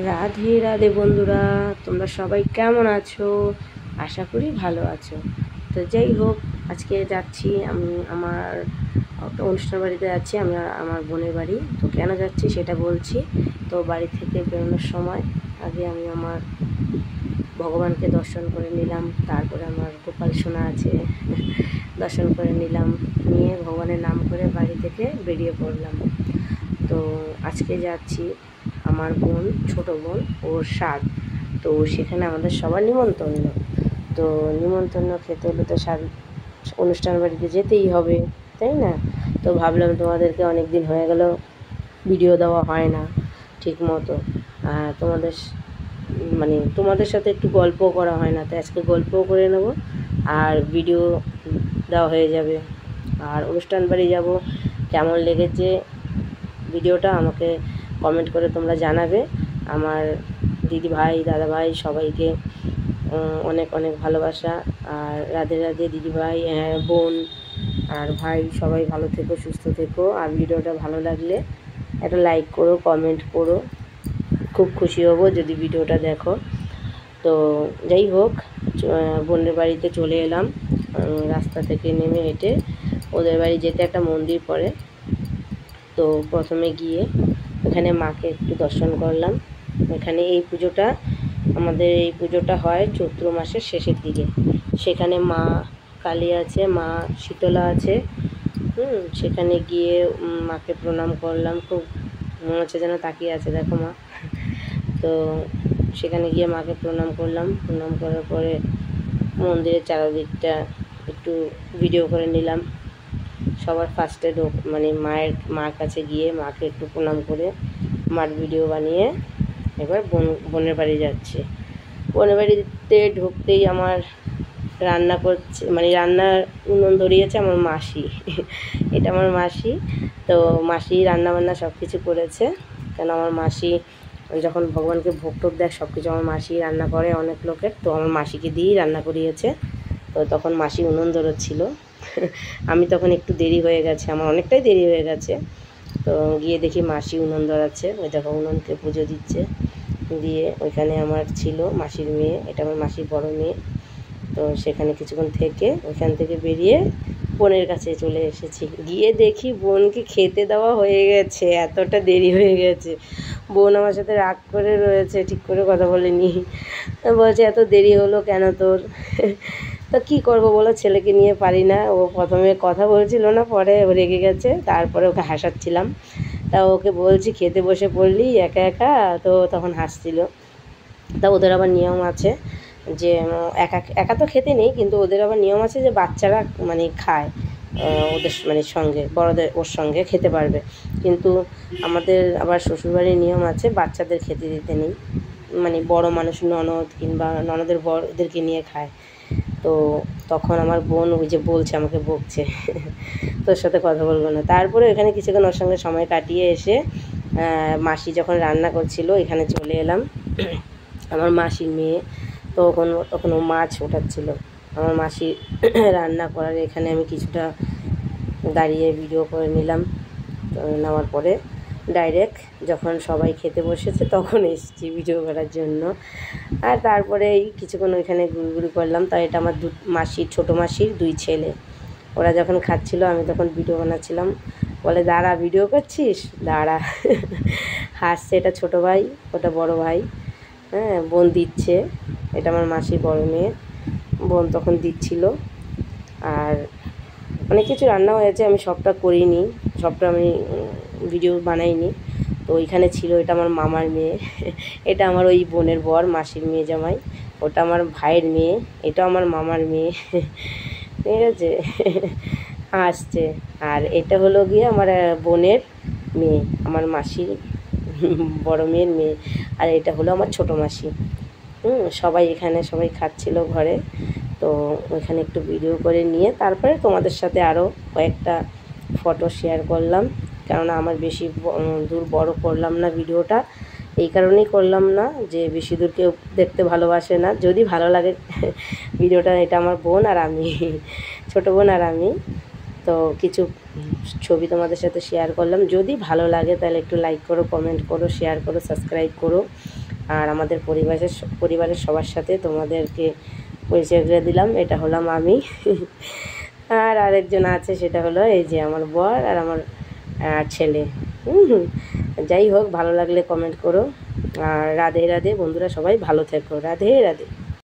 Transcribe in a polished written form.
রাধে রাধে বন্ধুরা, তোমরা সবাই কেমন আছো? আশা করি ভালো আছো। তো যাই হোক, আজকে যাচ্ছি আমি আমার একটা অনুষ্ঠান বাড়িতে যাচ্ছি, আমি আমার বোনের বাড়ি। তো কেন যাচ্ছি সেটা বলছি। তো বাড়ি থেকে বেরোনোর সময় আগে আমি আমার ভগবানকে দর্শন করে নিলাম, তারপরে আমার গোপাল সোনা আছে দর্শন করে নিলাম, নিয়ে ভগবানের নাম করে বাড়ি থেকে বেরিয়ে পড়লাম। তো আজকে যাচ্ছি আমার বোন, ছোটো বোন, ওর স্বাদ। তো সেখানে আমাদের সবার নিমন্ত্রণ। তো নিমন্ত্রণ খেতে হলে তো অনুষ্ঠান বাড়িতে যেতেই হবে, তাই না? তো ভাবলাম তোমাদেরকে অনেক দিন হয়ে গেল ভিডিও দেওয়া হয় না ঠিক মতো, তোমাদের সাথে একটু গল্পও করা হয় না, তাই আজকে গল্পও করে নেব আর ভিডিও দেওয়া হয়ে যাবে। আর অনুষ্ঠান বাড়ি যাব, কেমন লেগেছে ভিডিওটা আমাকে কমেন্ট করে তোমরা জানাবে। আমার দিদি ভাই, দাদা ভাই সবাইকে অনেক অনেক ভালোবাসা। আর রাধে রাধে দিদি ভাই, বোন আর ভাই, সবাই ভালো থেকো, সুস্থ থেকো। আর ভিডিওটা ভালো লাগলে একটা লাইক করো, কমেন্ট করো, খুব খুশি হব যদি ভিডিওটা দেখো। তো যাই হোক, বোনের বাড়িতে চলে এলাম। রাস্তা থেকে নেমে হেঁটে ওদের বাড়ি যেতে একটা মন্দির পড়ে। তো প্রথমে গিয়ে এখানে মাকে একটু দর্শন করলাম। এখানে আমাদের এই পুজোটা হয় চৈত্র মাসের শেষের দিকে। সেখানে মা কালী আছে, মা শীতলা আছে। সেখানে গিয়ে মাকে প্রণাম করলাম। খুব মনে হচ্ছে যেন তাকিয়ে আছে, দেখো মা। তো সেখানে গিয়ে মাকে প্রণাম করলাম। প্রণাম করার পরে মন্দিরের চারিদিকটা একটু ভিডিও করে নিলাম। সবার ফার্স্টে মার কাছে গিয়ে মাকে একটু প্রণাম করে মার ভিডিও বানিয়ে এবার বোনের বাড়ি যাচ্ছে। বোনের বাড়িতে ঢুকতেই আমার রান্না করছে, রান্নার উনুন ধরিয়েছে আমার মাসি এটা আমার মাসি। তো মাসি রান্নাবান্না সব কিছু করেছে, কেন আমার মাসি যখন ভগবানকে ভোগ টোগ দেয় সব কিছু আমার মাসি রান্না করে অনেক লোকের। তো আমার মাসিকে দিয়েই রান্না করিয়েছে। তো তখন মাসি উনুন ধরছিল আমি তখন একটু দেরি হয়ে গেছে, আমার অনেকটাই দেরি হয়ে গেছে। তো গিয়ে দেখি মাসি উনুন ধরাচ্ছে, ওই দেখো উনুনকে পুজো দিচ্ছে। দিয়ে ওইখানে আমার ছিল মাসির মেয়ে, এটা আমার মাসির বড় মেয়ে। তো সেখানে কিছুক্ষণ থেকে ওইখান থেকে বেরিয়ে বোনের কাছে চলে এসেছি। গিয়ে দেখি বোনকে খেতে দেওয়া হয়ে গেছে, এতটা দেরি হয়ে গেছে। বোন আমার সাথে রাগ করে রয়েছে, ঠিক করে কথা বলেনি। বলছে এত দেরি হলো কেন তোর? তো কী করবো বলো, ছেলেকে নিয়ে পারি না। ও প্রথমে কথা বলছিল না, পরে ও রেগে গেছে, তারপরে ওকে হাসাচ্ছিলাম। তা ওকে বলছি খেতে বসে পড়লি একা একা, তো তখন হাসছিল। তা ওদের আবার নিয়ম আছে যে একা একা তো খেতে নেই, কিন্তু ওদের আবার নিয়ম আছে যে বাচ্চারা খায় ওদের সঙ্গে, বড়দের ওর সঙ্গে খেতে পারবে। কিন্তু আমাদের আবার শ্বশুরবাড়ির নিয়ম আছে বাচ্চাদের খেতে দিতে নেই, বড় মানুষ, ননদ কিংবা ননদের বড়দেরকে নিয়ে খায়। তো তখন আমার বোন ওই যে বলছে, আমাকে বকছে তোর সাথে কথা বলবো না। তারপরে এখানে কিছুক্ষণ ওর সঙ্গে সময় কাটিয়ে এসে মাসি যখন রান্না করছিল এখানে চলে এলাম। আমার মাসির মেয়ে তখন ও মাছ ওঠাচ্ছিল। আমার মাসি রান্না করার এখানে আমি কিছুটা দাঁড়িয়ে ভিডিও করে নিলাম। নেওয়ার পরে ডাইরেক্ট যখন সবাই খেতে বসেছে তখন এসেছি ভিডিও করার জন্য। আর তারপরে এই কিছুক্ষণ ওইখানে ঘুরঘুরি করলাম। তাই এটা আমার ছোটো মাসির 2 ছেলে। ওরা যখন খাচ্ছিল আমি তখন ভিডিও বানাচ্ছিলাম। বলে দাঁড়া, ভিডিও করছিস, দাঁড়া হাসছে। এটা ছোটো ভাই, ওটা বড় ভাই। বোন দিচ্ছে, এটা আমার মাসির বড় মেয়ে। বোন তখন দিচ্ছিল। আর অনেক কিছু রান্না হয়েছে, আমি সবটা করিনি, সবটা আমি ভিডিও বানাইনি। তো ওইখানে ছিল, এটা আমার মামার মেয়ে এটা আমার ওই বোনের বর, মাসির মেয়ে জামাই। ওটা আমার ভাইয়ের মেয়ে, এটা আমার মামার মেয়ে ঠিক আছে আসছে। আর এটা হলো গিয়ে আমার বোনের মেয়ে, আমার মাসির বড় মেয়ের মেয়ে। আর এটা হলো আমার ছোটো মাসি। সবাই খাচ্ছিল ঘরে। তো ওইখানে একটু ভিডিও করে নিয়ে তারপরে তোমাদের সাথে আরও কয়েকটা ফটো শেয়ার করলাম। কেননা আমার বেশি দূর বড় করলাম না ভিডিওটা, এই কারণেই করলাম না যে বেশি দূর কেউ দেখতে ভালোবাসে না। যদি ভালো লাগে ভিডিওটা, এটা আমার বোন আর আমি, ছোটো বোন আর আমি। তো কিছু ছবি তোমাদের সাথে শেয়ার করলাম। যদি ভালো লাগে তাহলে একটু লাইক করো, কমেন্ট করো, শেয়ার করো, সাবস্ক্রাইব করো। আর আমাদের পরিবারের সবার সাথে তোমাদেরকে পরিচয় করে দিলাম। এটা হলাম আমি। আর আরেকজন আছে, সেটা হলো এই যে আমার বর আর আমার ছেলে। যাই হোক, ভালো লাগলে কমেন্ট করো। আর রাধে রাধে বন্ধুরা, সবাই ভালো থেকো। রাধে রাধে।